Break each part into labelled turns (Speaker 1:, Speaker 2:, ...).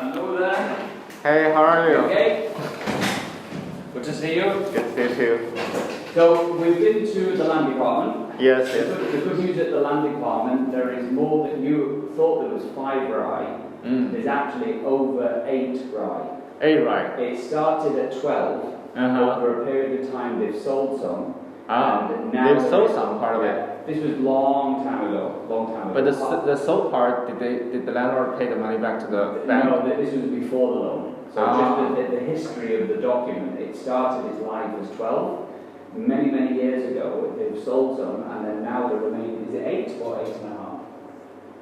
Speaker 1: Hello there.
Speaker 2: Hey, how are you?
Speaker 1: Okay. Good to see you.
Speaker 2: Good to see you.
Speaker 1: So we've been to the land department.
Speaker 2: Yes,
Speaker 1: The good news at the land department, there is more than you thought there was 5 rye. There's actually over 8 rye.
Speaker 2: 8 rye.
Speaker 1: It started at 12. Over a period of time, they've sold some. And now
Speaker 2: they've sold some part of it.
Speaker 1: This was long time ago.
Speaker 2: But the sold part, did the landlord pay the money back to the bank?
Speaker 1: No, this was before the loan. So just the history of the document, it started its life as 12. Many, many years ago, they've sold some, and then now the remaining, is it 8 or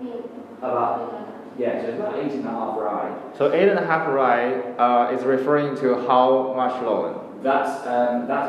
Speaker 1: 8.5? About, yeah, so it's about 8.5 rye.
Speaker 2: So 8.5 rye is referring to how much loan?
Speaker 1: That's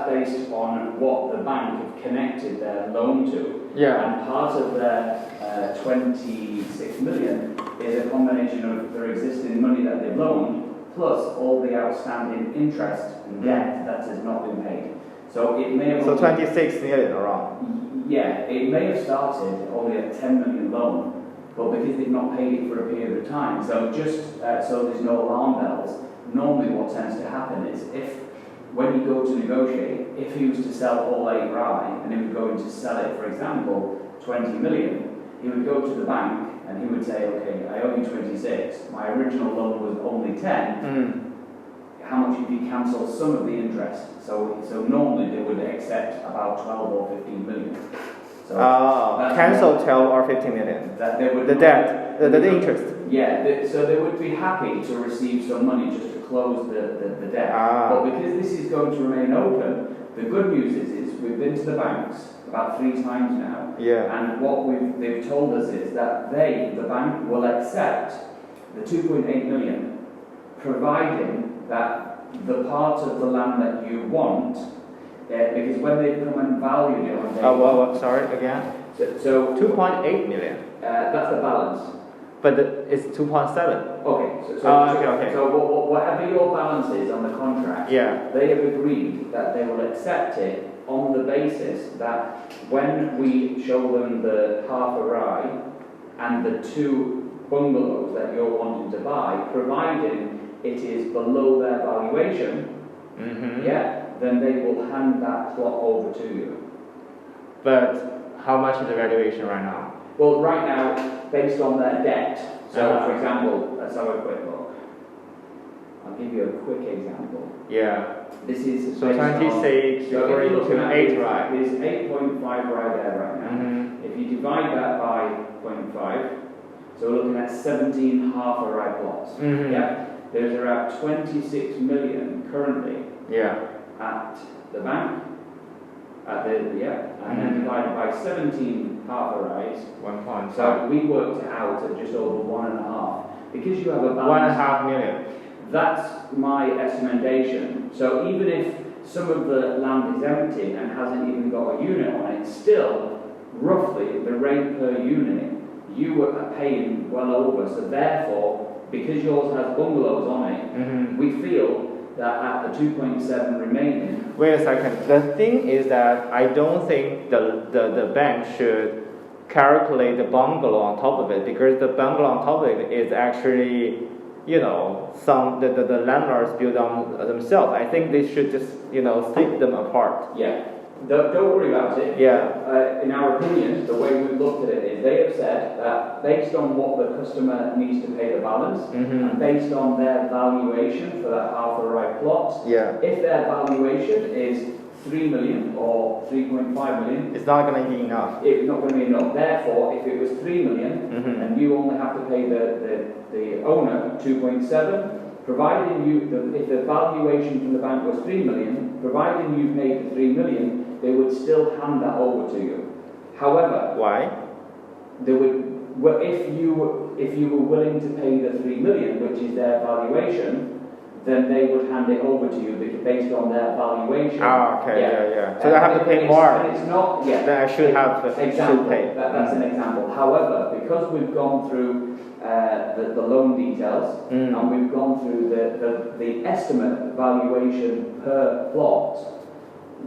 Speaker 1: based on what the bank have connected their loan to.
Speaker 2: Yeah.
Speaker 1: And part of their 26 million is a combination of their existing money that they've loaned, plus all the outstanding interest and debt that has not been paid. So it may have...
Speaker 2: So 26 million around?
Speaker 1: Yeah, it may have started only a 10 million loan, but because they've not paid it for a period of time, so just so there's no alarm bells, normally what tends to happen is when you go to negotiate, if he was to sell all 8 rye and he was going to sell it, for example, 20 million, he would go to the bank and he would say, okay, I owe you 26, my original loan was only 10, how much if you cancel some of the interest? So normally they would accept about 12 or 15 million. So
Speaker 2: cancel 12 or 15 million.
Speaker 1: That they would
Speaker 2: the debt, the interest.
Speaker 1: Yeah, so they would be happy to receive some money just to close the debt. But because this is going to remain open, the good news is we've been to the banks about 3 times now.
Speaker 2: Yeah.
Speaker 1: And what they've told us is that the bank, will accept the 2.8 million, providing that the part of the land that you want, because when they come and valued it on day
Speaker 2: sorry, again?
Speaker 1: So
Speaker 2: 2.8 million.
Speaker 1: That's the balance.
Speaker 2: But it's 2.7.
Speaker 1: Okay.
Speaker 2: Okay.
Speaker 1: So whatever your balance is on the contract,
Speaker 2: yeah,
Speaker 1: they have agreed that they will accept it on the basis that when we show them the half a rye and the 2 bungalows that you're wanting to buy, providing it is below their valuation, then they will hand that plot over to you.
Speaker 2: But how much is the valuation right now?
Speaker 1: Well, right now, based on their debt, so for example, let's have a quick look. I'll give you a quick example.
Speaker 2: Yeah.
Speaker 1: This is
Speaker 2: so 26 referring to 8 rye.
Speaker 1: There's 8.5 rye there right now. If you divide that by 0.5, so we're looking at 17 half a rye plots. Yeah. There's around 26 million currently. Yeah. At the bank. And then divided by 17 half a rise.
Speaker 2: 1.5.
Speaker 1: So we worked it out at just over 1.5. Because you have a balance.
Speaker 2: 1.5 million.
Speaker 1: That's my estimation. So even if some of the land is empty and hasn't even got a unit on it, still, roughly, the rate per unit, you are paying well over. So therefore, because yours has bungalows on it, we feel that at the 2.7 remaining.
Speaker 2: Wait a second. The thing is that I don't think the bank should calculate the bungalow on top of it, because the bungalow on top of it is actually, the landlords build on themselves. I think they should just, split them apart.
Speaker 1: Yeah. Don't worry about it.
Speaker 2: Yeah.
Speaker 1: In our opinion, the way we've looked at it is they have said that based on what the customer needs to pay the balance, and based on their valuation for that half a rye plot, if their valuation is 3 million or 3.5 million,
Speaker 2: it's not going to be enough.
Speaker 1: It's not going to be enough. Therefore, if it was 3 million, and you only have to pay the owner 2.7, providing if the valuation from the bank was 3 million, providing you paid the 3 million, they would still hand that over to you. However,
Speaker 2: why?
Speaker 1: They would, well, if you were willing to pay the 3 million, which is their valuation, then they would hand it over to you based on their valuation.
Speaker 2: Okay, yeah. So they have to pay more.
Speaker 1: And it's not,
Speaker 2: then I should have to pay.
Speaker 1: That's an example. However, because we've gone through the loan details, and we've gone through the estimate valuation per plot,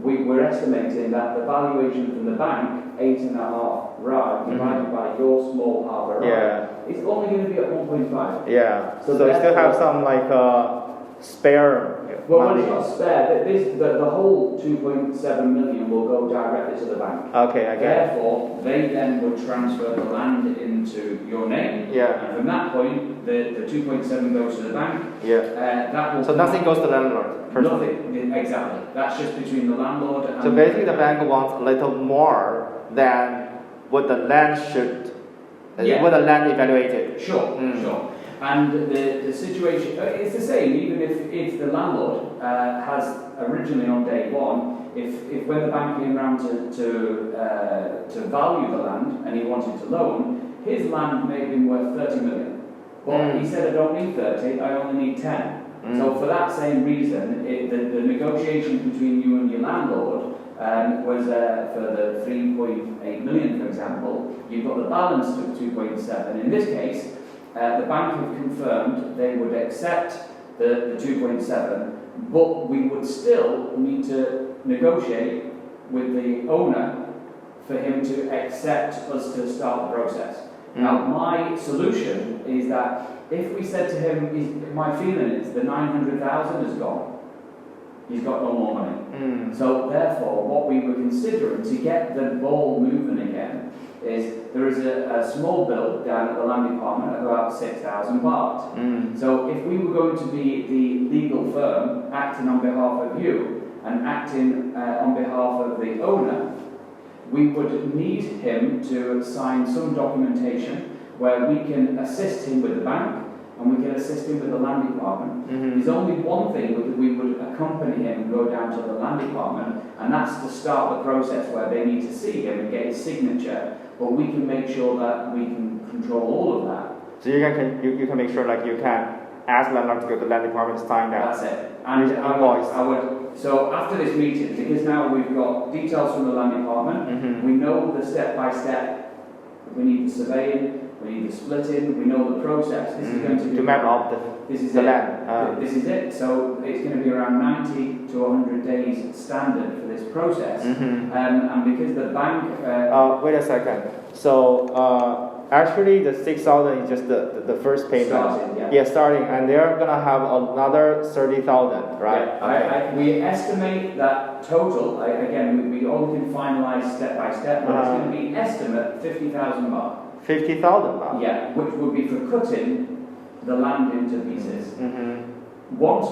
Speaker 1: we're estimating that the valuation from the bank 8.5 right divided by your small half a right, it's only going to be at 1.5.
Speaker 2: Yeah. So you still have some like spare
Speaker 1: well,
Speaker 2: money.
Speaker 1: it's not spare. The whole 2.7 million will go directly to the bank.
Speaker 2: Okay, I get it.
Speaker 1: Therefore, they then would transfer the land into your name.
Speaker 2: Yeah.
Speaker 1: And from that point, the 2.7 goes to the bank.
Speaker 2: Yeah.
Speaker 1: That will
Speaker 2: So nothing goes to the landlord. Personally.
Speaker 1: Nothing, exactly. That's just between the landlord and...
Speaker 2: So basically the bank wants a little more than what the land should, what the land evaluated.
Speaker 1: Sure, sure. And the situation, it's the same, even if the landlord has originally on day one, if when the bank came around to value the land and he wanted to loan, his land may have been worth 30 million. But he said, I don't need 30, I only need 10. So for that same reason, the negotiation between you and your landlord was for the 3.8 million, for example. You've got the balance of 2.7. In this case, the bank have confirmed they would accept the 2.7, but we would still need to negotiate with the owner for him to accept us to start the process. Now, my solution is that if we said to him, my feeling is the 900,000 is gone. He's got no more money. So therefore, what we were considering to get the ball moving again is there is a small bill down at the land department of about 6,000 baht. So if we were going to be the legal firm acting on behalf of you and acting on behalf of the owner, we would need him to sign some documentation where we can assist him with the bank and we can assist him with the land department. There's only one thing that we would accompany him and go down to the land department, and that's to start the process where they need to see him and get his signature, but we can make sure that we can control all of that.
Speaker 2: So you can make sure like you can ask landlord to go to the land department to sign that.
Speaker 1: That's it. And I would, so after this meeting, because now we've got details from the land department, we know the step-by-step, we need the surveying, we need the splitting, we know the process. This is going to be...
Speaker 2: To map out the land.
Speaker 1: This is it. So it's going to be around 90 to 100 days standard for this process. And because the bank...
Speaker 2: wait a second. So actually the 6,000 is just the first payment.
Speaker 1: Starting,
Speaker 2: starting. And they're going to have another 30,000, right?
Speaker 1: Yeah. We estimate that total, again, we only can finalize step by step, but it's going to be estimate 50,000 baht.
Speaker 2: 50,000 baht?
Speaker 1: Yeah, which would be for cutting the land into pieces. Once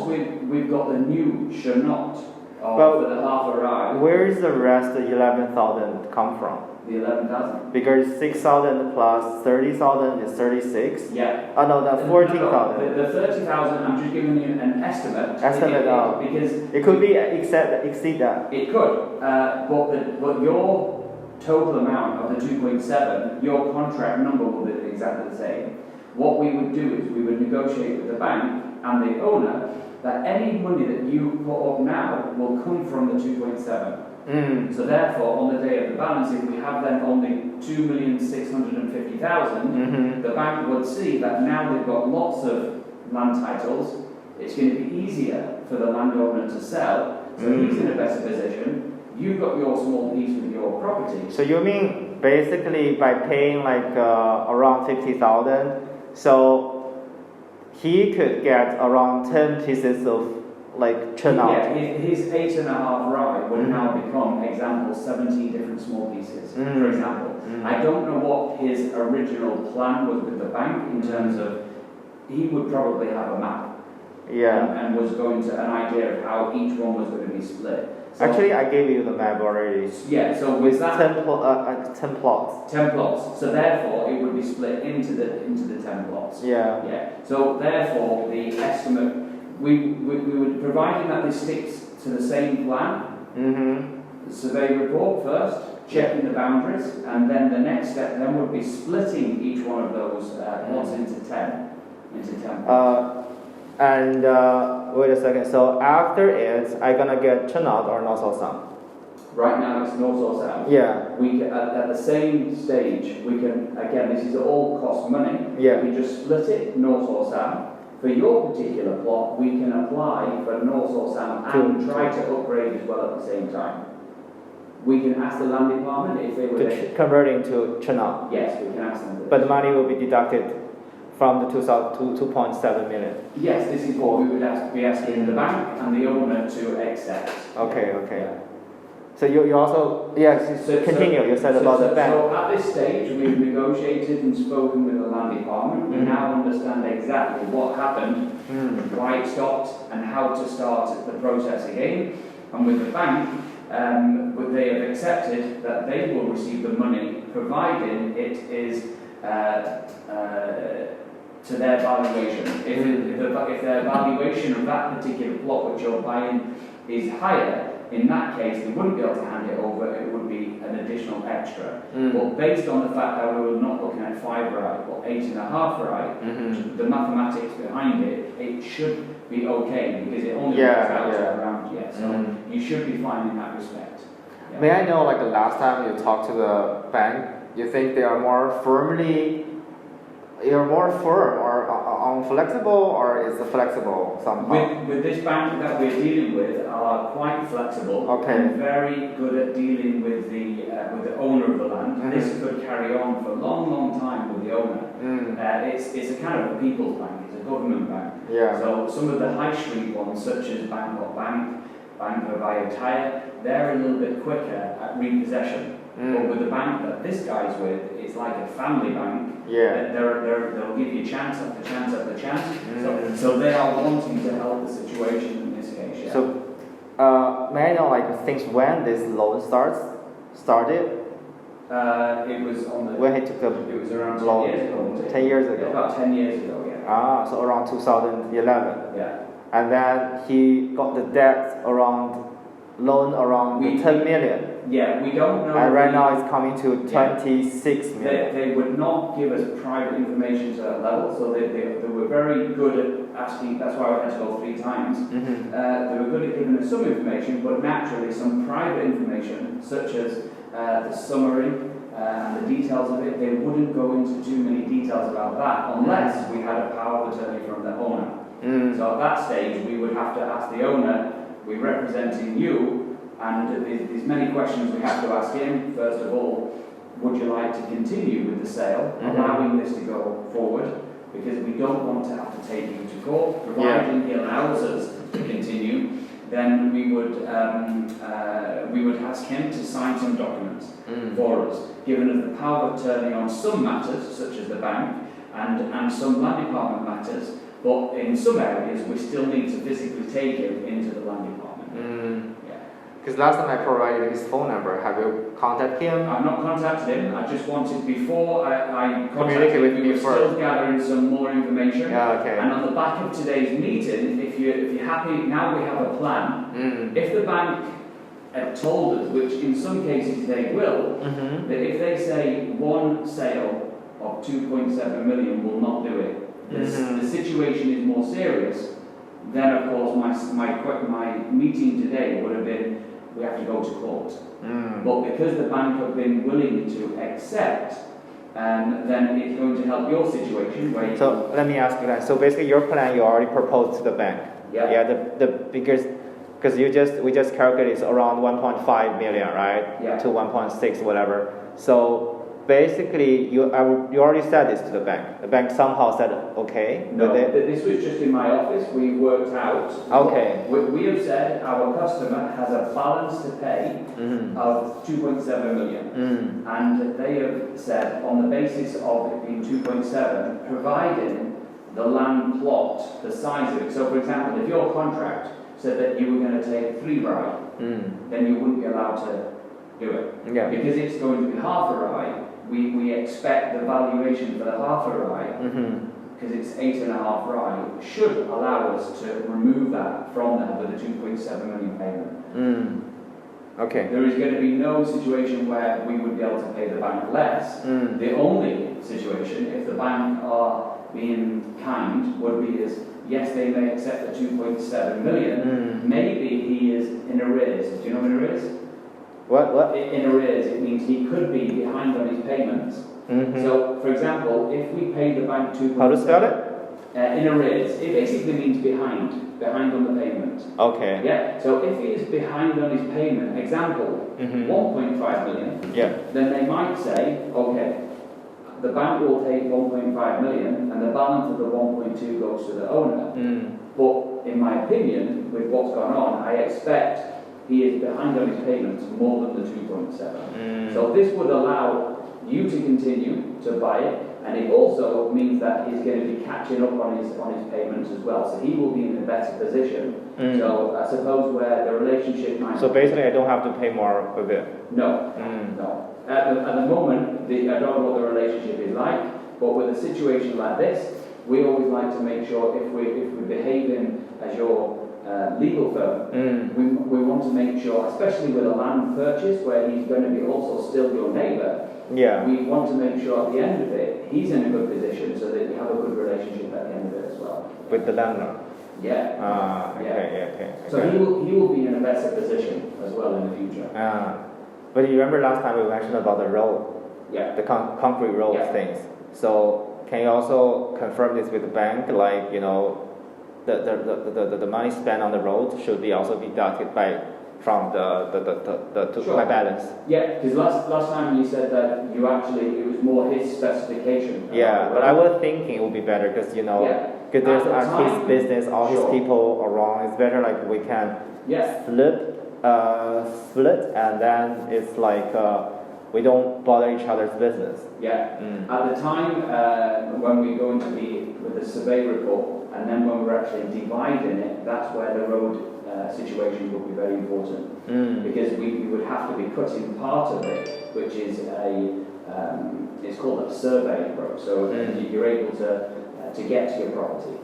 Speaker 1: we've got the new shanot for the half a ride.
Speaker 2: Where is the rest, the 11,000 come from?
Speaker 1: The 11,000.
Speaker 2: Because 6,000 plus 30,000 is 36?
Speaker 1: Yeah.
Speaker 2: Oh no, that's 14,000.
Speaker 1: The 30,000, I'm just giving you an estimate. Because
Speaker 2: it could be exceed that.
Speaker 1: It could, but your total amount of the 2.7, your contract number will be exactly the same. What we would do is we would negotiate with the bank and the owner that any money that you put up now will come from the 2.7. So therefore, on the day of the balance, if we have then only 2,650,000, the bank would see that now they've got lots of land titles. It's going to be easier for the landowner to sell, so he's in a better position. You've got your small piece with your property.
Speaker 2: So you mean basically by paying like around 50,000, so he could get around 10 pieces of like turnout.
Speaker 1: Yeah, his 8.5 rye would now become, example, 70 different small pieces, for example. I don't know what his original plan was with the bank in terms of, he would probably have a map. And was going to an idea of how each one was going to be split. So,
Speaker 2: actually, I gave you the map already.
Speaker 1: Yeah, so with that
Speaker 2: 10 plots.
Speaker 1: 10 plots. So therefore, it would be split into the 10 plots. Yeah. So therefore, the estimate we would, providing that this sticks to the same plan. The survey report first, checking the boundaries, and then the next step then would be splitting each one of those plots into 10 plots.
Speaker 2: And wait a second. So after it, I'm gonna get turnout or north or south.
Speaker 1: Right now it's north or south.
Speaker 2: Yeah.
Speaker 1: We can, at the same stage, we can, again, this is all cost money.
Speaker 2: Yeah.
Speaker 1: We just split it north or south. For your particular plot, we can apply for north or south and try to upgrade as well at the same time. We can ask the land department if they would.
Speaker 2: To convert into Chennai.
Speaker 1: Yes, we can ask them.
Speaker 2: But the money will be deducted from the 2.7 million.
Speaker 1: Yes, this is what we would be asking the bank and the owner to accept.
Speaker 2: Okay.
Speaker 1: Yeah.
Speaker 2: So you also continue. You said about the bank.
Speaker 1: So at this stage, we've negotiated and spoken with the land department. We now understand exactly what happened, why it stopped, and how to start the process again. And with the bank, they have accepted that they will receive the money, providing it is to their valuation. If their valuation of that particular plot which you're buying is higher, in that case, they wouldn't be able to hand it over, it would be an additional extra. But based on the fact that we were not looking at 5 right, but 8.5 right, the mathematics behind it, it should be okay, because it only works out around, so you should be fine in that respect. Yeah.
Speaker 2: May I know, like the last time you talked to the bank, you think they are more firm or flexible, or is it flexible somehow?
Speaker 1: With this bank that we're dealing with are quite flexible and very good at dealing with the owner of the land. This could carry on for a long time with the owner. It's a kind of a people's bank, it's a government bank. So some of the high street ones, such as Bangkok Bank, Bank of Ayutthaya, they're a little bit quicker at repossession. But with the bank that this guy's with, it's like a family bank. They'll give you chance after chance after chance. So they are wanting to help the situation in this case. Yeah.
Speaker 2: So may I know, like, since when this loan started?
Speaker 1: It was on the.
Speaker 2: When he took the
Speaker 1: It was around
Speaker 2: loan
Speaker 1: 10 years ago.
Speaker 2: 10 years ago.
Speaker 1: About 10 years ago. Yeah.
Speaker 2: So around 2011.
Speaker 1: Yeah.
Speaker 2: And then he got the debt loan around 10 million.
Speaker 1: Yeah, we don't know.
Speaker 2: And right now it's coming to 26 million.
Speaker 1: They would not give us private information to that level, so they were very good at asking. That's why I had to go 3 times. They were good at giving us some information, but naturally some private information, such as the summary and the details of it, they wouldn't go into too many details about that unless we had a power of attorney from the owner. So at that stage, we would have to ask the owner, we're representing you, and there's many questions we have to ask him. First of all, would you like to continue with the sale, allowing this to go forward? Because we don't want to have to take you to court. Providing he allows us to continue, then we would ask him to sign some documents for us, giving us the power of attorney on some matters, such as the bank, and some land department matters. But in some areas, we still need to physically take him into the land department.
Speaker 2: Because last time I provided his phone number, have you contacted him?
Speaker 1: I've not contacted him. I just wanted, before I contacted him, we were still gathering some more information. And on the back of today's meeting, if you're happy, now we have a plan. If the bank had told us, which in some cases they will, that if they say one sale of 2.7 million will not do it, the situation is more serious, then of course my meeting today would have been, we have to go to court. But because the bank have been willing to accept, then it's going to help your situation.
Speaker 2: So let me ask you that. So basically, your plan you already proposed to the bank. Because we just calculated it's around 1.5 million, right? To 1.6 whatever. So basically, you already said this to the bank. The bank somehow said okay.
Speaker 1: No, this was just in my office. We worked out. We have said our customer has a balance to pay of 2.7 million, and they have said on the basis of it being 2.7, providing the land plot, the size of it. So, for example, if your contract said that you were going to take 3 rai, then you wouldn't be allowed to do it. Because it's going to be half a rai. We expect the valuation for the half a rai, because it's 8.5 rai, should allow us to remove that from there with a 2.7 million payment. There is going to be no situation where we would be able to pay the bank less. The only situation, if the bank are being kind, would be is, yes, they may accept the 2.7 million, maybe he is in arrears. Do you know what arrears?
Speaker 2: What?
Speaker 1: In arrears, it means he could be behind on his payments. So, for example, if we pay the bank 2.7...
Speaker 2: How to spell it?
Speaker 1: In arrears. It basically means behind on the payment.
Speaker 2: Okay.
Speaker 1: Yeah, so if he is behind on his payment, example, 1.5 million, then they might say, okay, the bank will take 1.5 million and the balance of the 1.2 goes to the owner. But in my opinion, with what's gone on, I expect he is behind on his payments more than the 2.7. So this would allow you to continue to buy it, and it also means that he's going to be catching up on his payments as well. So he will be in a better position. So I suppose where the relationship might.
Speaker 2: So basically, I don't have to pay more with it.
Speaker 1: No, no. At the moment, I don't know what the relationship is like, but with a situation like this, we always like to make sure if we're behaving as your legal firm, we want to make sure, especially with a land purchase where he's going to be also still your neighbour, we want to make sure at the end of it, he's in a good position so that you have a good relationship at the end of it as well.
Speaker 2: With the landlord?
Speaker 1: Okay. So he will be in a better position as well in the future.
Speaker 2: But you remember last time we mentioned about the road? The concrete road things. So can you also confirm this with the bank, like, you know, the money spent on the road should be also deducted from my balance? Yeah, because last time you said that it was more his specification. But I was thinking it would be better because, you know, because there's his business, all his people around. It's better like we can split, and then it's like we don't bother each other's business.
Speaker 1: At the time when we're going to be with the survey report, and then when we're actually dividing it, that's where the road situation will be very important, because we would have to be cutting part of it, which is it's called a survey road, so you're able to get to your property.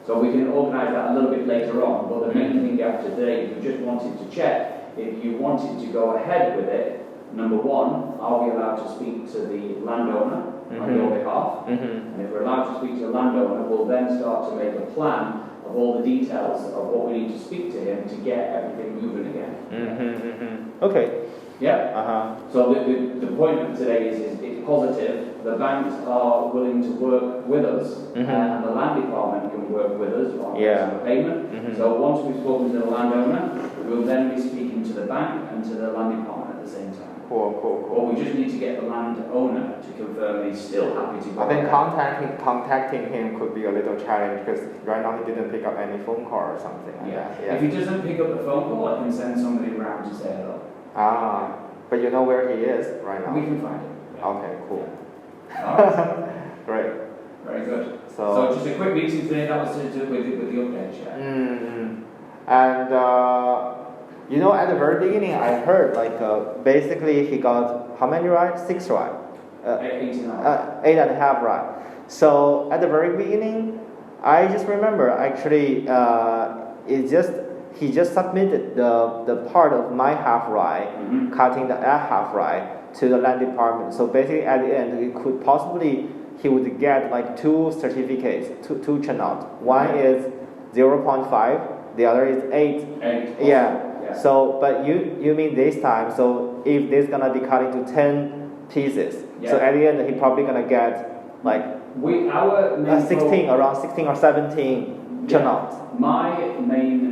Speaker 1: So we can organise that a little bit later on, but the main thing after today, if you just wanted to check, if you wanted to go ahead with it, number one, are we allowed to speak to the landowner on your behalf? And if we're allowed to speak to the landowner, we'll then start to make a plan of all the details of what we need to speak to him to get everything moving again.
Speaker 2: Okay.
Speaker 1: So the point of today is it's positive. The banks are willing to work with us, and the land department can work with us on the payment. So once we've spoken to the landowner, we'll then be speaking to the bank and to the land department at the same time.
Speaker 2: Cool.
Speaker 1: But we just need to get the landowner to confirm he's still happy to go.
Speaker 2: I think contacting him could be a little challenge because right now he didn't pick up any phone call or something like that.
Speaker 1: If he doesn't pick up the phone call, I can send somebody around to say hello.
Speaker 2: But you know where he is right now?
Speaker 1: We can find him.
Speaker 2: Okay, cool. Great.
Speaker 1: Very good. So just a quick meeting today, that was to do with the update,
Speaker 2: And you know, at the very beginning, I heard like basically he got how many rights? 6 rights. 8.5 rights. So at the very beginning, I just remember actually he just submitted the part of my half right, cutting the half right to the land department. So basically, at the end, he would get like 2 certificates, two channels. One is 0.5, the other is 8. So, but you mean this time? So if this gonna be cut into 10 pieces, so at the end he probably gonna get like around 16 or 17 channels.
Speaker 1: My main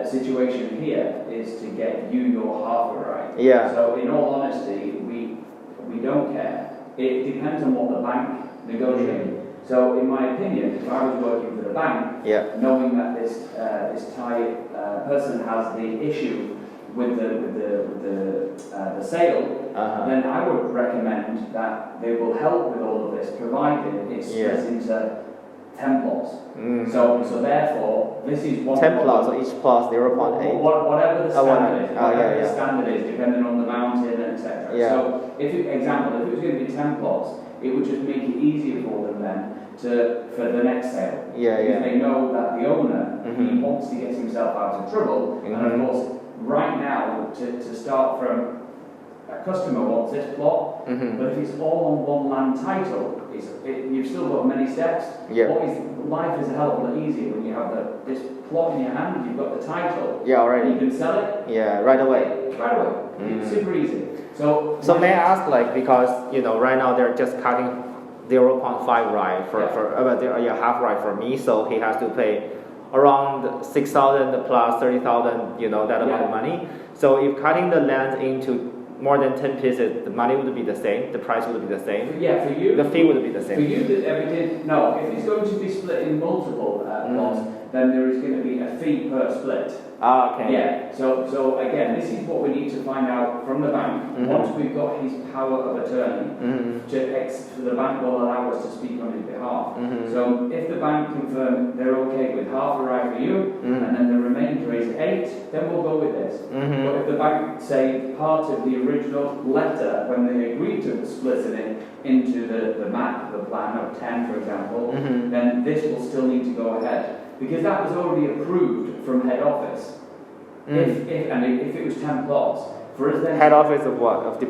Speaker 1: situation here is to get you your half right. So in all honesty, we don't care. It depends on what the bank negotiates. So in my opinion, if I was working for the bank, knowing that this Thai person has the issue with the sale, then I would recommend that they will help with all of this, provided it's split into 10 plots. So therefore, this is one
Speaker 2: 10 plots, so each plot 0.8.
Speaker 1: Whatever the standard is, depending on the mountain, etc. So if it was going to be 10 plots, it would just make it easier for them then for the next sale. If they know that the owner he wants to get himself out of trouble, and of course, right now to start from. A customer wants this plot, but if it's all on one land title, you've still got many steps. Life is a hell of a lot easier when you have this plot in your hand, you've got the title,
Speaker 2: already.
Speaker 1: You can sell it.
Speaker 2: Right away.
Speaker 1: It's super easy. So
Speaker 2: may I ask, like, because you know right now they're just cutting 0.5 right half right for me, so he has to pay around 6,000 plus 30,000, that amount of money. So if cutting the land into more than 10 pieces, the money would be the same, the price would be the same.
Speaker 1: Yeah, for you.
Speaker 2: The fee would be the same.
Speaker 1: For you, no. If it's going to be split in multiple plots, then there is going to be a fee per split.
Speaker 2: Okay.
Speaker 1: Yeah. So again, this is what we need to find out from the bank. Once we've got his power of attorney, the bank will allow us to speak on his behalf. So if the bank confirm they're okay with half a right for you, and then the remainder is 8, then we'll go with this. But if the bank say part of the original letter when they agreed to splitting it into the map, the plan of 10, for example, then this will still need to go ahead. Because that was already approved from head office. If it was 10 plots, for us then...
Speaker 2: Head office of what? Of the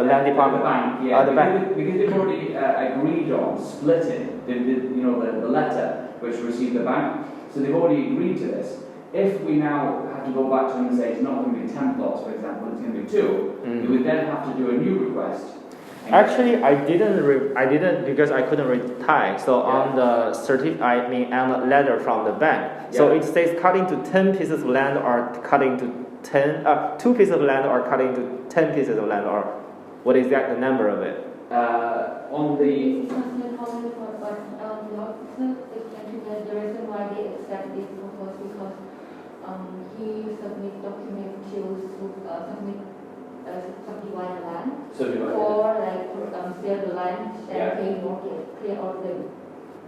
Speaker 2: land department?
Speaker 1: The bank, yeah.
Speaker 2: The bank.
Speaker 1: Because they've already agreed on splitting the letter which received the bank. So they've already agreed to this. If we now have to go back to them and say it's not going to be 10 plots, for example, it's going to be 2, we would then have to do a new request.
Speaker 2: Actually, I didn't because I couldn't read Thai. So on the on the letter from the bank, so it says cutting to 10 pieces of land or cutting to 2 pieces of land or cutting to 10 pieces of land, or what is the number of it?
Speaker 1: On the
Speaker 3: the reason why they accept this proposal because he submit document to submit subdivide land or sell the land and pay mortgage, clear all the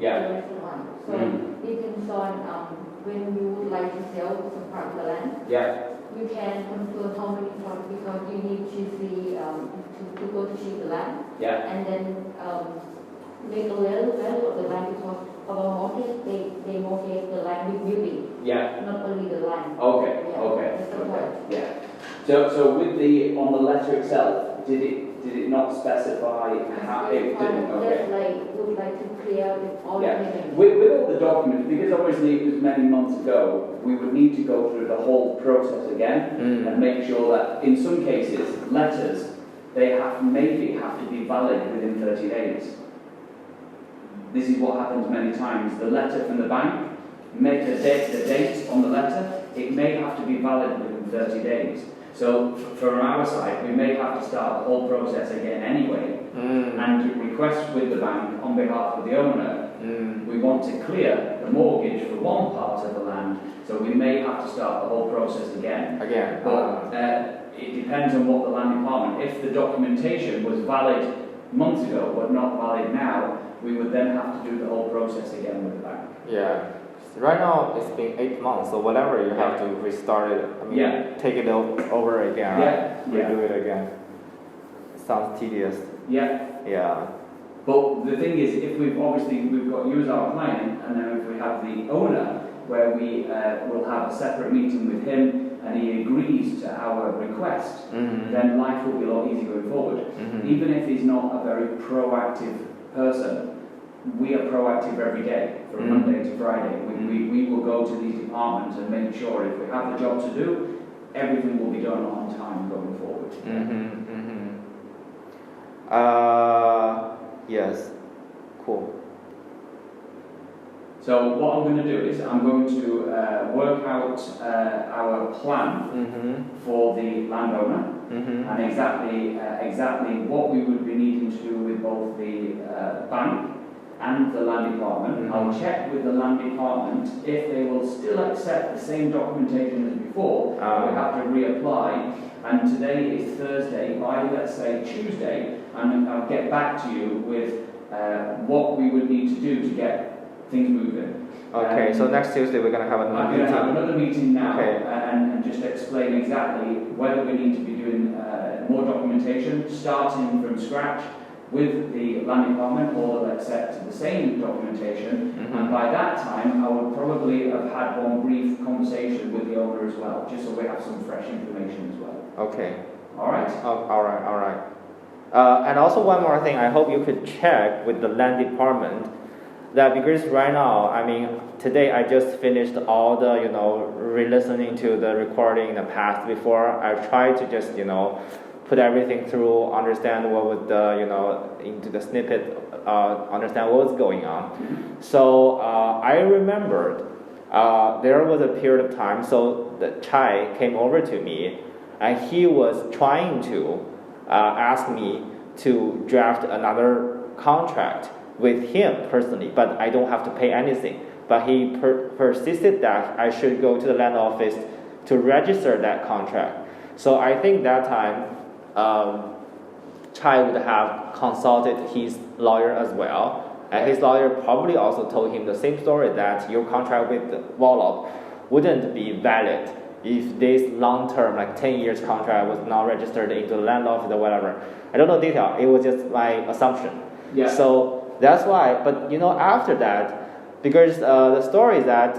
Speaker 3: rest of one. So depends on when you would like to sell some part of the land. You can confirm how many plots because you need to see to go to see the land. And then make a little value of the land because our mortgage they mortgage the land with building. Not only the land.
Speaker 1: Okay.
Speaker 3: That's the point.
Speaker 1: So with on the letter itself, did it not specify how it didn't? Okay.
Speaker 3: Would like to clear all the
Speaker 1: With all the documents, because obviously it was many months ago, we would need to go through the whole process again and make sure that in some cases letters they have to be valid within 30 days. This is what happens many times. The letter from the bank, make the date on the letter, it may have to be valid within 30 days. So from our side, we may have to start the whole process again anyway, and request with the bank on behalf of the owner. We want to clear the mortgage for one part of the land, so we may have to start the whole process again. But it depends on what the land department. If the documentation was valid months ago but not valid now, we would then have to do the whole process again with the bank.
Speaker 2: Right now it's been 8 months, so whatever you have to restart it. Take it over again, right? Redo it again. Sounds tedious.
Speaker 1: But the thing is, if we've got you as our client, and then if we have the owner, where we will have a separate meeting with him, and he agrees to our request, then life will be a lot easier going forward. Even if he's not a very proactive person, we are proactive every day, from Monday to Friday. We will go to these departments and make sure if we have the job to do, everything will be done on time going forward.
Speaker 2: Yes. Cool.
Speaker 1: So what I'm going to do is I'm going to work out our plan for the landowner and exactly what we would be needing to do with both the bank and the land department. I'll check with the land department if they will still accept the same documentation as before. We have to reapply. And today is Thursday. By let's say Tuesday, and I'll get back to you with what we would need to do to get things moving.
Speaker 2: Okay, so next Tuesday we're going to have another meeting.
Speaker 1: I'm going to have another meeting now and just explain exactly whether we need to be doing more documentation, starting from scratch with the land department, or they'll accept the same documentation. And by that time, I would probably have had one brief conversation with the owner as well, just so we have some fresh information as well.
Speaker 2: Okay.
Speaker 1: All right?
Speaker 2: All right. And also one more thing, I hope you could check with the land department that because right now, today I just finished all the, re-listening to the recording in the past before. I tried to just, put everything through, understand what was the, into the snippet, understand what was going on. So I remembered there was a period of time, so the Chai came over to me, and he was trying to ask me to draft another contract with him personally, but I don't have to pay anything. But he persisted that I should go to the land office to register that contract. So I think that time Chai would have consulted his lawyer as well, and his lawyer probably also told him the same story, that your contract with Wallop wouldn't be valid if this long-term, like 10 years contract was not registered into the land office or whatever. I don't know detail, it was just my assumption.
Speaker 1: Yeah.
Speaker 2: So that's why, but after that, because the story is that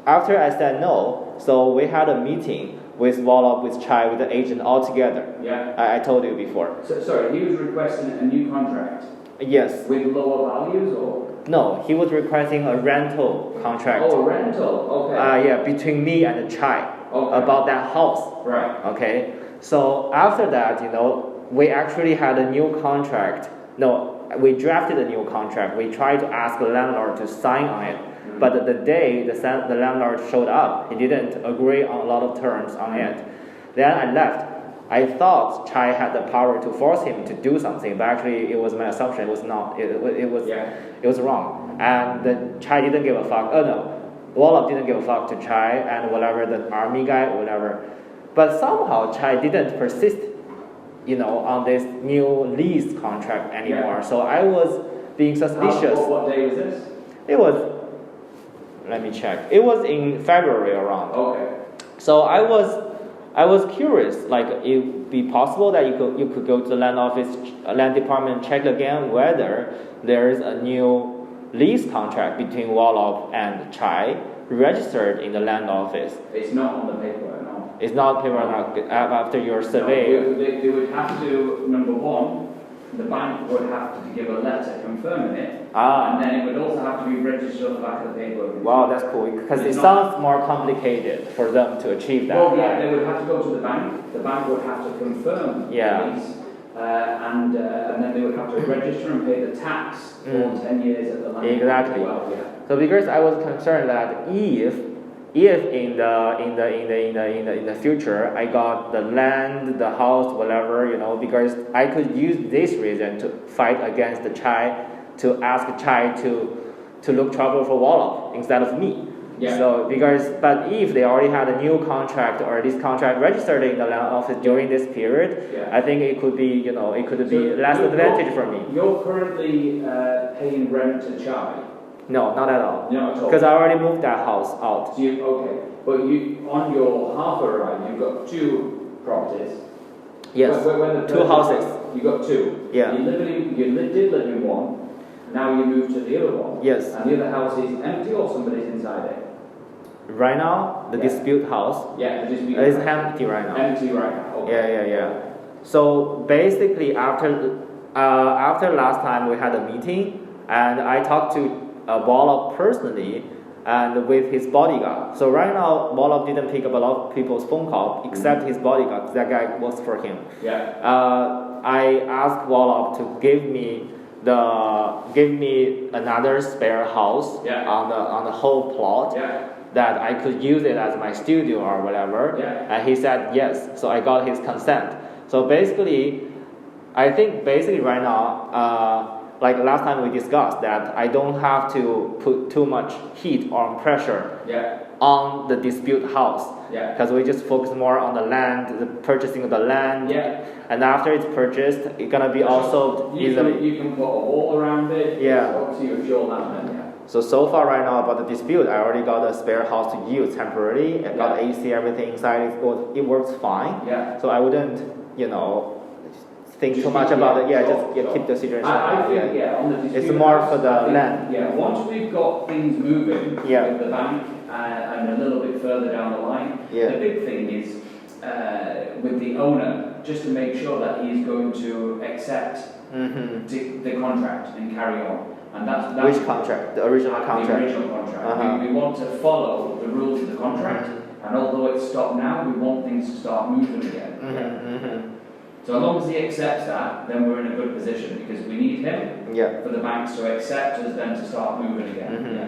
Speaker 2: after I said no, so we had a meeting with Wallop, with Chai, with the agent all together.
Speaker 1: Yeah.
Speaker 2: I told you before.
Speaker 1: So, sorry, he was requesting a new contract?
Speaker 2: Yes.
Speaker 1: With lower values or?
Speaker 2: No, he was requesting a rental contract.
Speaker 1: Oh, rental, okay.
Speaker 2: Yeah, between me and Chai.
Speaker 1: Okay.
Speaker 2: About that house.
Speaker 1: Right.
Speaker 2: Okay. So after that, we actually had a new contract. No, we drafted a new contract. We tried to ask the landlord to sign on it. But the day the landlord showed up, he didn't agree on a lot of terms on it. Then I left. I thought Chai had the power to force him to do something, but actually it was my assumption. It was not. It was wrong. And the Chai didn't give a fuck. Oh no, Wallop didn't give a fuck to Chai and whatever, the army guy or whatever. But somehow Chai didn't persist, on this new lease contract anymore. Yeah. So I was being suspicious.
Speaker 1: What day was this?
Speaker 2: It was. Let me check. It was in February around.
Speaker 1: Okay.
Speaker 2: So I was curious, like it would be possible that you could go to the land office, land department, check again whether there is a new lease contract between Wallop and Chai registered in the land office.
Speaker 1: It's not on the paperwork, no.
Speaker 2: It's not paperwork after your survey.
Speaker 1: No, they would have to, number one, the bank would have to give a letter confirming it, and then it would also have to be registered on the back of the paperwork.
Speaker 2: Wow, that's cool, because it sounds more complicated for them to achieve that.
Speaker 1: Well, yeah, they would have to go to the bank. The bank would have to confirm the lease, and then they would have to register and pay the tax for 10 years at the land.
Speaker 2: Exactly.
Speaker 1: Well, yeah.
Speaker 2: So because I was concerned that if in the future I got the land, the house, whatever, because I could use this reason to fight against the Chai, to ask Chai to look trouble for Wallop instead of me.
Speaker 1: Yeah.
Speaker 2: So but if they already had a new contract or this contract registered in the land office during this period, I think it could be, less advantage for me.
Speaker 1: You're currently paying rent to Chai.
Speaker 2: No, not at all.
Speaker 1: Not at all.
Speaker 2: Because I already moved that house out.
Speaker 1: So but on your Harbour ride, you've got two properties.
Speaker 2: Yes. Two houses.
Speaker 1: You got two.
Speaker 2: Yeah.
Speaker 1: You did live in one. Now you moved to the other one.
Speaker 2: Yes.
Speaker 1: And the other house is empty or somebody's inside it?
Speaker 2: Right now, the dispute house.
Speaker 1: Yeah, the dispute
Speaker 2: is
Speaker 1: house.
Speaker 2: Empty right now.
Speaker 1: Empty right now. Okay.
Speaker 2: Yeah. So basically, after last time we had a meeting, and I talked to Wallop personally and with his bodyguard. So right now, Wallop didn't pick up a lot of people's phone call except his bodyguard, because that guy works for him.
Speaker 1: Yeah.
Speaker 2: I asked Wallop to give me another spare house on the whole plot.
Speaker 1: Yeah.
Speaker 2: That I could use it as my studio or whatever.
Speaker 1: Yeah.
Speaker 2: And he said yes. So I got his consent. So basically, I think right now, like last time we discussed, that I don't have to put too much heat or pressure on the dispute house. Yeah. Because we just focus more on the land, the purchasing of the land.
Speaker 1: Yeah.
Speaker 2: And after it's purchased, it's gonna be also easily.
Speaker 1: You can put a wall around it.
Speaker 2: Yeah.
Speaker 1: It's up to you if you're land.
Speaker 2: So far right now about the dispute, I already got a spare house to use temporarily. I got AC, everything inside. It works fine.
Speaker 1: Yeah.
Speaker 2: So I wouldn't, think too much about it. Yeah, just keep the situation.
Speaker 1: I think on the dispute.
Speaker 2: It's more for the land.
Speaker 1: Yeah. Once we've got things moving with the bank and a little bit further down the line, the big thing is with the owner, just to make sure that he's going to accept the contract and carry on. And that's
Speaker 2: which contract? The original contract.
Speaker 1: The original contract. We want to follow the rules of the contract, and although it's stopped now, we want things to start moving again. So as long as he accepts that, then we're in a good position because we need him
Speaker 2: Yeah.
Speaker 1: for the banks to accept us then to start moving again.
Speaker 2: Mhm.
Speaker 1: Yeah.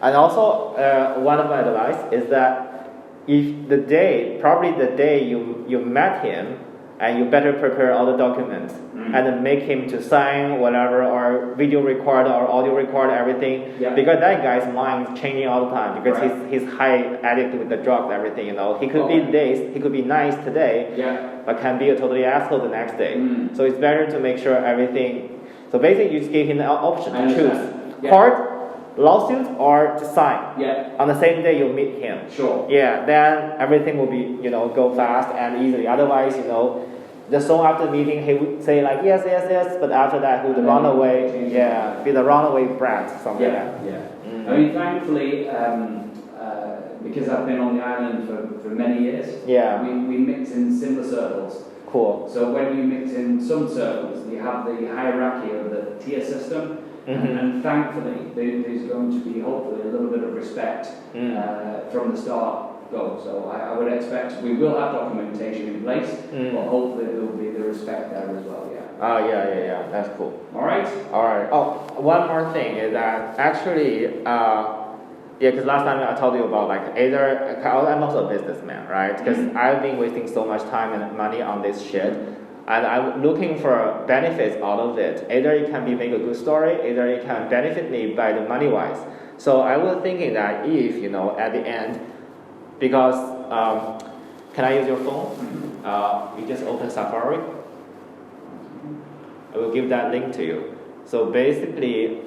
Speaker 2: And also, one of my advice is that if probably the day you met him, and you better prepare all the documents and then make him to sign whatever or video record or audio record everything because that guy's mind is changing all the time because he's high addict with the drugs everything he could he could be nice today but can be a totally asshole the next day so it's better to make sure everything so basically you just give him the option to choose court lawsuit or to sign on the same day you meet him then everything will be go fast and easily otherwise the soon after the meeting he would say like yes but after that he would run away be the runaway brat something like that
Speaker 1: I mean thankfully because I've been on the island for many years we mix in similar circles.
Speaker 2: Cool.
Speaker 1: So when you mix in some circles you have the hierarchy of the tier system and thankfully there's going to be hopefully a little bit of respect from the start go. So I would expect we will have documentation in place, but hopefully there will be the respect there as well.
Speaker 2: Yeah. That's cool.
Speaker 1: All right.
Speaker 2: Oh, one more thing is that actually, because last time I told you about I'm also a businessman, right? Because I've been wasting so much time and money on this shit. And I'm looking for benefits out of it. Either it can make a good story, either it can benefit me by the money-wise. So I was thinking that if, at the end, because, can I use your phone? You just open Safari. I will give that link to you. So basically,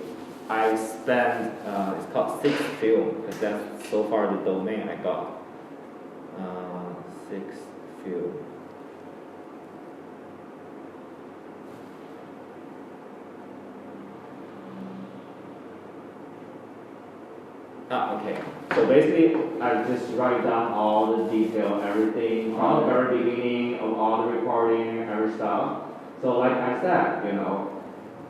Speaker 2: I spent, it's called 6 Film, because that's so far the domain I got. 6 Film. Okay. So basically, I just write down all the detail, everything from the very beginning of all the recording, every stuff. So like I said,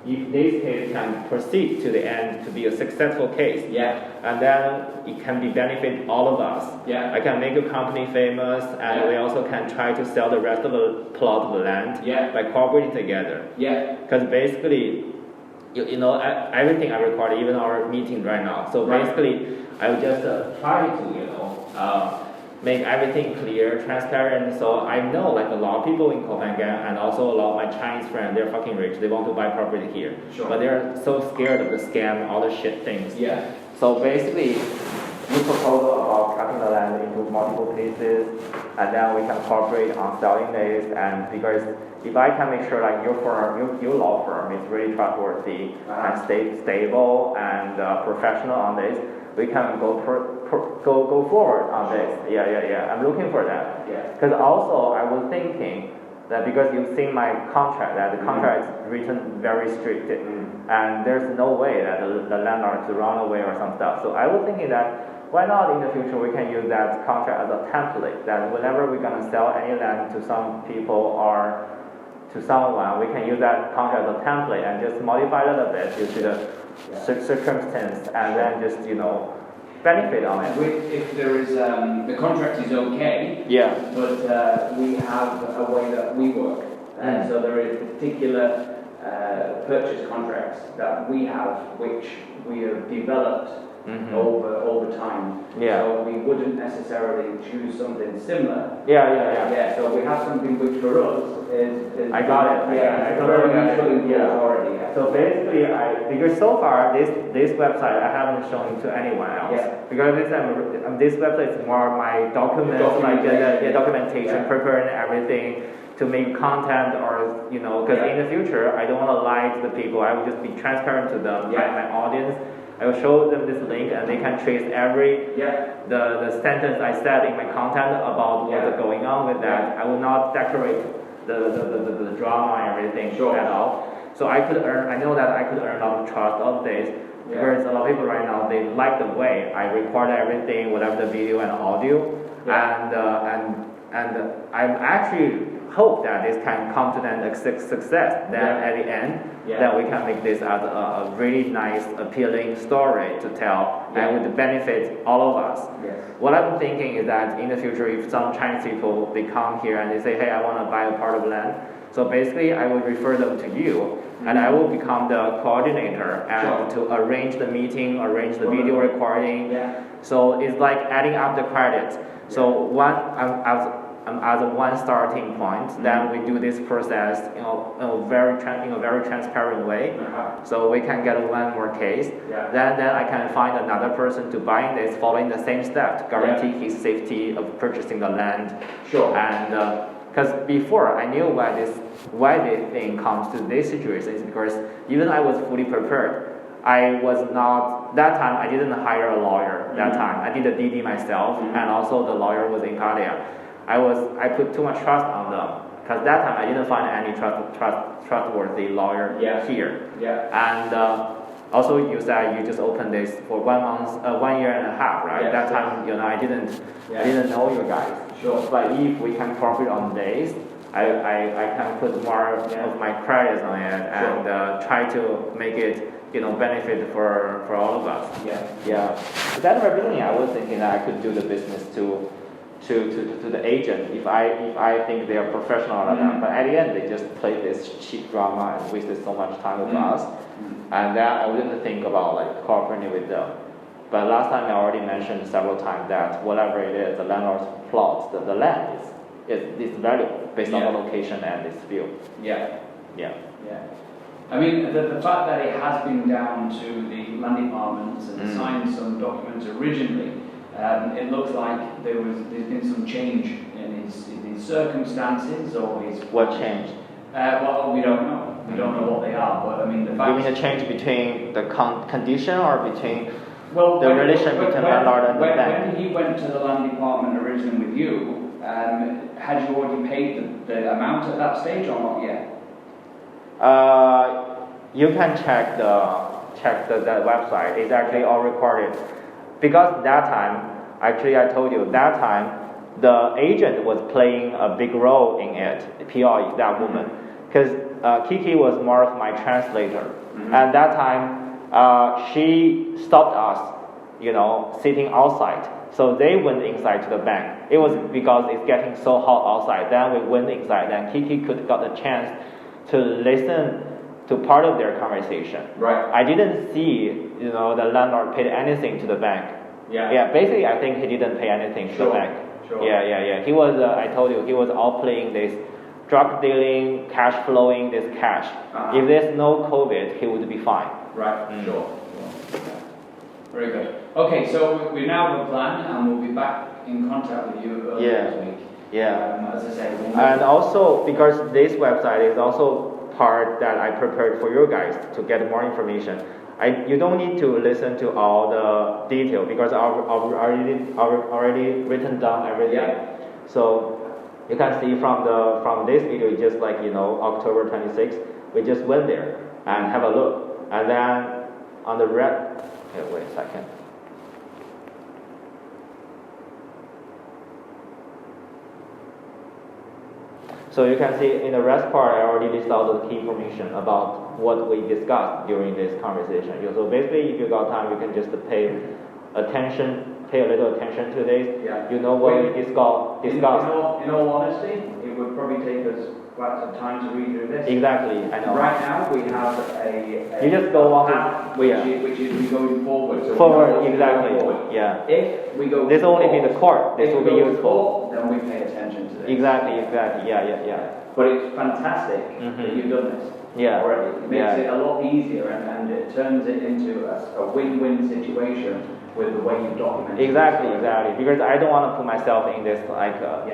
Speaker 2: if this case can proceed to the end to be a successful case, and then it can benefit all of us. I can make a company famous, and we also can try to sell the rest of the plot of the land by cooperating together. Because basically, everything I record, even our meeting right now. So basically, I will just try to, make everything clear, transparent. So I know a lot of people in Copenhagen and also a lot of my Chinese friends, they're fucking rich. They want to buy property here. But they're so scared of the scam, all the shit things. So basically, we propose about cutting the land into multiple pieces, and then we can cooperate on selling this. And because if I can make sure your law firm is really trustworthy and stable and professional on this, we can go forward on this. I'm looking for that. Because also I was thinking that because you've seen my contract, that the contract is written very strict, and there's no way that the landlord to run away or some stuff. So I was thinking that why not in the future we can use that contract as a template, that whenever we're going to sell any land to some people or to someone, we can use that contract as a template and just modify it a little bit due to the circumstance, and then just benefit on it.
Speaker 1: If there is the contract is okay, but we have a way that we work, and so there is particular purchase contracts that we have, which we have developed over time. So we wouldn't necessarily choose something similar. So we have something which for us is
Speaker 2: I got it. I
Speaker 1: very useful already.
Speaker 2: So basically, because so far this website I haven't shown it to anyone else. Because this website is more my documents, documentation, preparing everything to make content, or because in the future I don't want to lie to the people. I will just be transparent to them, my audience. I will show them this link, and they can trace every the sentence I said in my content about what's going on with that. I will not decorate the drama and everything at all. So I know that I could earn a lot of trust of this, because a lot of people right now, they like the way I record everything, whatever the video and audio, and I actually hope that this can come to a success. Then at the end, that we can make this as a really nice, appealing story to tell, and would benefit all of us. What I'm thinking is that in the future, if some Chinese people they come here and they say, hey, I want to buy a part of land, So basically, I will refer them to you, and I will become the coordinator and to arrange the meeting, arrange the video recording.
Speaker 1: Yeah.
Speaker 2: So it's like adding up the credits. So as a one starting point, then we do this process in a very transparent way. So we can get one more case.
Speaker 1: Yeah.
Speaker 2: Then I can find another person to buy this, following the same step to guarantee his safety of purchasing the land.
Speaker 1: Sure.
Speaker 2: And because before I knew why this thing comes to this situation is because even I was fully prepared. I was not, that time I didn't hire a lawyer that time. I did the DD myself, and also the lawyer was in Italia. I put too much trust on them, because that time I didn't find any trustworthy lawyer here.
Speaker 1: Yeah.
Speaker 2: And also you said you just opened this for 1 month, 1 year and a half, right?
Speaker 1: Yes.
Speaker 2: That time, I didn't know you guys.
Speaker 1: Sure.
Speaker 2: But if we can profit on this, I can put more of my credits on it and try to make it benefit for all of us.
Speaker 1: Yeah.
Speaker 2: So that very beginning, I was thinking that I could do the business to the agent if I think they are professional or not. But at the end, they just played this cheap drama and wasted so much time with us. And then I wouldn't think about like cooperating with them. But last time I already mentioned several times that whatever it is, the landlord's plot, the land is valuable based on the location and its view.
Speaker 1: Yeah.
Speaker 2: Yeah.
Speaker 1: I mean, the fact that it has been down to the land departments and signed some documents originally, it looks like there's been some change in his circumstances or his...
Speaker 2: What changed?
Speaker 1: Well, we don't know. We don't know what they are, but I mean the fact...
Speaker 2: You mean a change between the condition or between
Speaker 1: the
Speaker 2: relation between landlord and the bank?
Speaker 1: When he went to the land department originally with you, had you already paid the amount at that stage or not yet?
Speaker 2: You can check the website. It's actually all recorded. Because that time, actually I told you, that time the agent was playing a big role in it, PRE, that woman. Because Kiki was more of my translator. And that time, she stopped us, sitting outside. So they went inside to the bank. It was because it's getting so hot outside. Then we went inside. Then Kiki could got the chance to listen to part of their conversation.
Speaker 1: Right.
Speaker 2: I didn't see, the landlord paid anything to the bank. Yeah. Basically, I think he didn't pay anything to the bank.
Speaker 1: Sure.
Speaker 2: Yeah. He was. I told you, he was all playing this drug dealing, cash flowing, this cash. If there's no COVID, he would be fine.
Speaker 1: Right. Sure. Yeah. Very good. Okay, so we now have a plan, and we'll be back in contact with you early this week.
Speaker 2: Yeah.
Speaker 1: As I said.
Speaker 2: And also, because this website is also part that I prepared for you guys to get more information. You don't need to listen to all the detail because I've already written down everything.
Speaker 1: Yeah.
Speaker 2: So you can see from this video, just like October 26th, we just went there and have a look, and then on the red. Okay, wait a second. So you can see in the rest part, I already listed out the key information about what we discussed during this conversation. So basically, if you got time, you can just pay a little attention to this.
Speaker 1: Yeah.
Speaker 2: What we discussed.
Speaker 1: In all honesty, it would probably take us quite some time to read through this.
Speaker 2: Exactly, I know.
Speaker 1: Right now, we have a
Speaker 2: you just go on
Speaker 1: path, which is we going forward. So
Speaker 2: forward, exactly.
Speaker 1: Forward.
Speaker 2: Yeah.
Speaker 1: If we go
Speaker 2: this will only be the court. This will be useful.
Speaker 1: Then we pay attention to this.
Speaker 2: Exactly. Yeah.
Speaker 1: But it's fantastic that you've done this.
Speaker 2: Yeah.
Speaker 1: Already. It makes it a lot easier and it turns it into a win-win situation with the way you document it.
Speaker 2: Exactly. Because I don't want to put myself in this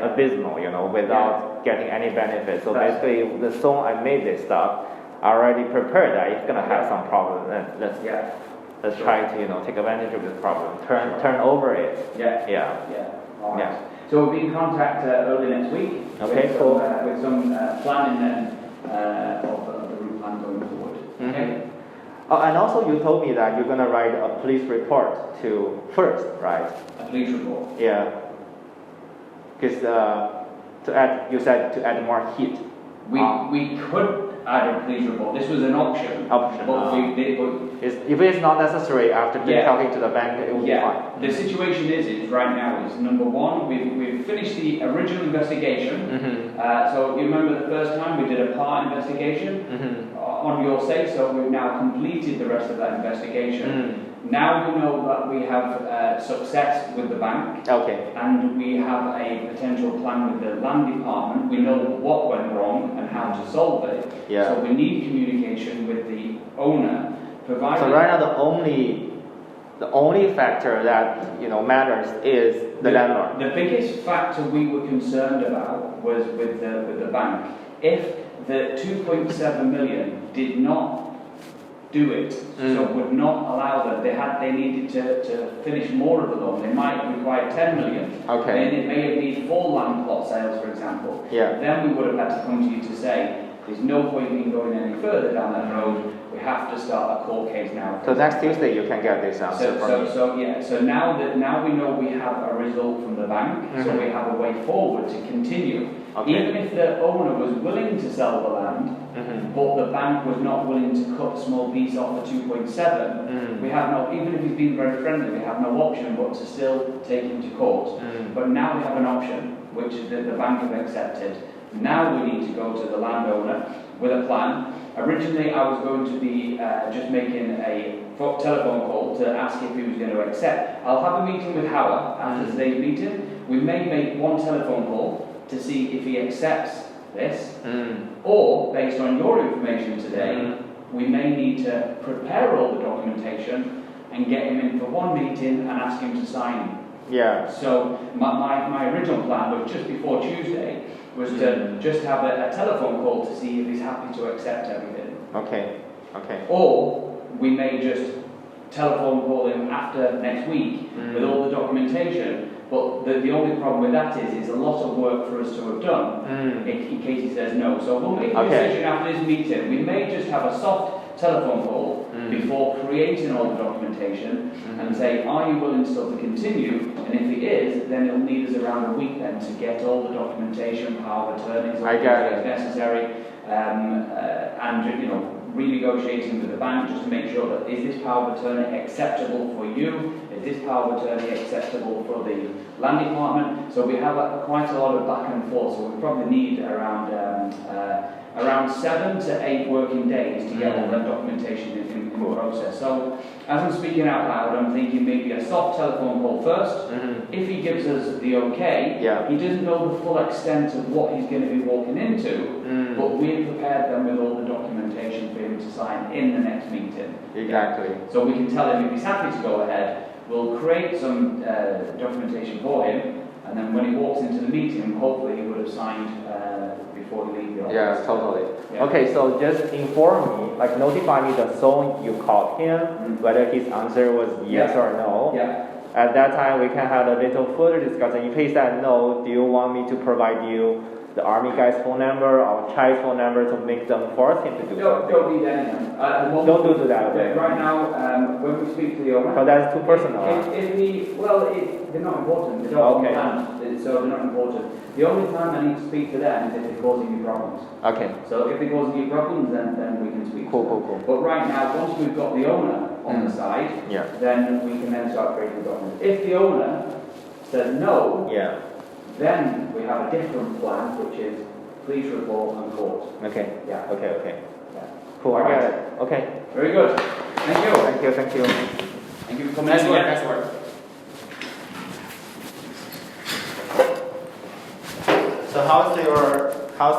Speaker 2: abysmal, without getting any benefit. So basically, the song I made this stuff, I already prepared that it's gonna have some problem. Let's try to take advantage of this problem. Turn over it.
Speaker 1: Yeah. All right. So we'll be in contact early next week.
Speaker 2: Okay, cool.
Speaker 1: With some planning of the route plan going forward. Okay.
Speaker 2: Oh, and also you told me that you're gonna write a police report first, right?
Speaker 1: A police report.
Speaker 2: Yeah. Because you said to add more heat.
Speaker 1: We could added please report. This was an option. But we did.
Speaker 2: If it's not necessary after talking to the bank, it will be fine.
Speaker 1: The situation is right now is number one, we've finished the original investigation. So you remember the first time we did a part investigation on your say, so we've now completed the rest of that investigation. Now we know that we have success with the bank, and we have a potential plan with the land department. We know what went wrong and how to solve it. So we need communication with the owner. Provided
Speaker 2: so right now the only factor that matters is the landlord.
Speaker 1: The biggest factor we were concerned about was with the bank. If the 2.7 million did not do it, so would not allow them. They needed to finish more of the loan. They might require 10 million. And it may have been 4 land plot sales, for example. Then we would have had to come to you to say, there's no point in going any further down that road. We have to start a court case now.
Speaker 2: So next Tuesday you can get this answer from me.
Speaker 1: So now we know we have a result from the bank. So we have a way forward to continue. Even if the owner was willing to sell the land, but the bank was not willing to cut a small piece off the 2.7, we have no, even if he's been very friendly, we have no option but to still take him to court. But now we have an option, which is that the bank have accepted. Now we need to go to the landowner with a plan. Originally I was going to be just making a telephone call to ask if he was going to accept. I'll have a meeting with Howard after today's meeting. We may make one telephone call to see if he accepts this, or based on your information today, we may need to prepare all the documentation and get him in for one meeting and ask him to sign. So my original plan was just before Tuesday was to just have a telephone call to see if he's happy to accept everything. Or we may just telephone call him after next week with all the documentation. But the only problem with that is a lot of work for us to have done in case he says no. So we'll make a decision after this meeting. We may just have a soft telephone call before creating all the documentation and say, are you willing still to continue? And if he is, then it'll need us around a week then to get all the documentation, power of attorneys, all that's necessary, and renegotiating with the bank just to make sure that is this power of attorney acceptable for you? Is this power of attorney acceptable for the land department? So we have quite a lot of back and forth, so we probably need around 7 to 8 working days to get all that documentation in process. So as I'm speaking out loud, I'm thinking maybe a soft telephone call first. If he gives us the okay, he doesn't know the full extent of what he's going to be walking into, but we've prepared them with all the documentation for him to sign in the next meeting. So we can tell him if he's happy to go ahead, we'll create some documentation for him, and then when he walks into the meeting, hopefully he would have signed before he leaves the office.
Speaker 2: Totally. Okay, so just inform me, like notify me the zone you called him, whether his answer was yes or no. At that time, we can have a little further discussion. If he said no, do you want me to provide you the army guy's phone number or Chai's phone number to make them force him to do something?
Speaker 1: Don't need anything.
Speaker 2: Don't do that.
Speaker 1: Right now, when we speak to the owner,
Speaker 2: so that's too personal.
Speaker 1: They're not important. They don't land, so they're not important. The only time I need to speak to them is if they're causing you problems. So if they're causing you problems, then we can speak.
Speaker 2: Cool.
Speaker 1: But right now, once we've got the owner on the side, then we can then start creating documents. If the owner says no, then we have a different plan, which is police report and court.
Speaker 2: Okay. Cool, I get it. Okay.
Speaker 1: Very good. Thank you.
Speaker 2: Thank you.
Speaker 1: Thank you for coming.
Speaker 4: Nice work.
Speaker 2: So how's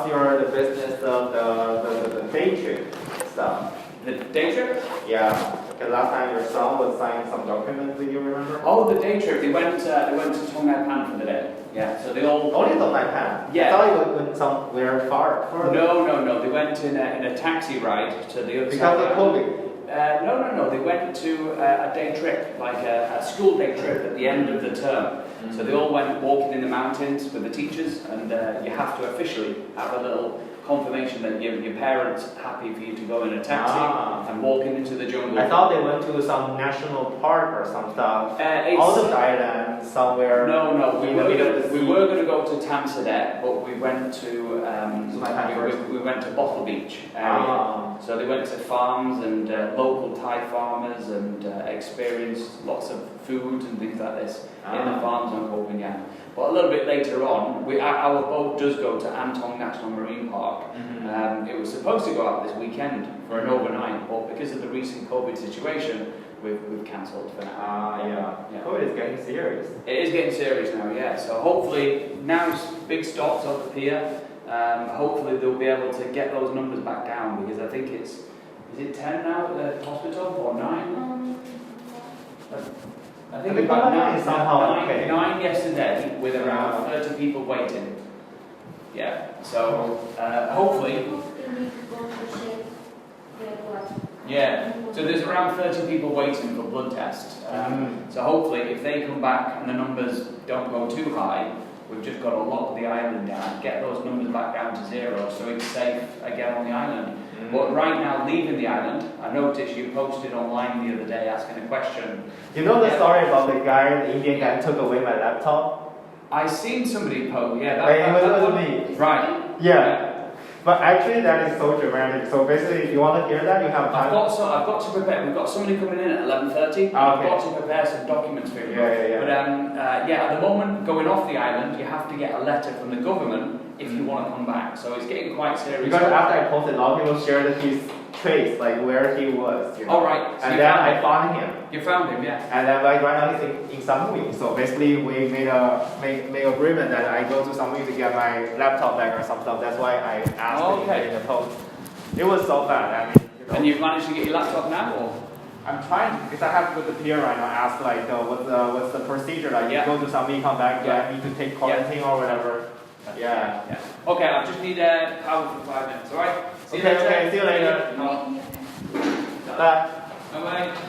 Speaker 2: your the business of the day trip stuff?
Speaker 1: The day trip?
Speaker 2: Yeah. Okay, last time your son was signing some documents, do you remember?
Speaker 1: Oh, the day trip. They went to Tongai Pan for the day. So they all
Speaker 2: only Tongai Pan.
Speaker 1: Yeah.
Speaker 2: I thought you went somewhere far.
Speaker 1: No. They went in a taxi ride to the other
Speaker 2: because
Speaker 1: side.
Speaker 2: Of COVID.
Speaker 1: No. They went to a day trip, like a school day trip at the end of the term. So they all went walking in the mountains with the teachers, and you have to officially have a little confirmation that your parents happy for you to go in a taxi and walking into the jungle.
Speaker 2: I thought they went to some national park or some stuff.
Speaker 1: It's,
Speaker 2: out of the island, somewhere.
Speaker 1: No, we
Speaker 2: in the middle of the sea.
Speaker 1: were going to go to Tamsadet, but we went to we went to Bottle Beach area. So they went to farms and local Thai farmers and experienced lots of food and things like this in the farms on Koh Phangan. But a little bit later on, our boat does go to Antong National Marine Park. It was supposed to go out this weekend for an overnight, but because of the recent COVID situation, we've cancelled for now.
Speaker 2: Yeah. COVID is getting serious.
Speaker 1: It is getting serious now, yeah. So hopefully, now it's big stops up the pier. Hopefully they'll be able to get those numbers back down, because I think is it 10 now at the hospital or 9? I think we've got 9 yesterday with around 30 people waiting. Yeah, so hopefully. Yeah, so there's around 30 people waiting for blood tests. So hopefully, if they come back and the numbers don't go too high, we've just got to lock the island down, get those numbers back down to 0, so it's safe again on the island. But right now, leaving the island, I noticed you posted online the other day asking a question.
Speaker 2: You know the story about the guy, the Indian guy, took away my laptop?
Speaker 1: I seen somebody post, yeah,
Speaker 2: that was me.
Speaker 1: Right.
Speaker 2: Yeah. But actually, that is so dramatic. So basically, if you want to hear that, you have time.
Speaker 1: I've got to prepare. We've got somebody coming in at 11:30. I've got to prepare some documents for you.
Speaker 2: Yeah.
Speaker 1: But at the moment, going off the island, you have to get a letter from the government if you want to come back. So it's getting quite serious.
Speaker 2: Because after I posted, a lot of people shared his trace, like where he was. You know?
Speaker 1: Oh, right. So
Speaker 2: and then I found him.
Speaker 1: You found him, yeah.
Speaker 2: And then like right now he's in Samui. So basically we made agreement that I go to Samui to get my laptop back or some stuff. That's why I asked him in the post. It was so bad. I mean, you know.
Speaker 1: And you've managed to get your laptop now, or?
Speaker 2: I'm trying, because I have to go to the pier right now. Ask like what's the procedure? Like you go to Samui, come back. Do I need to take quarantine or whatever? Yeah.
Speaker 1: Okay, I just need a power for 5 minutes. All right.
Speaker 2: See you later.
Speaker 1: Bye.
Speaker 2: Bye.
Speaker 1: Bye.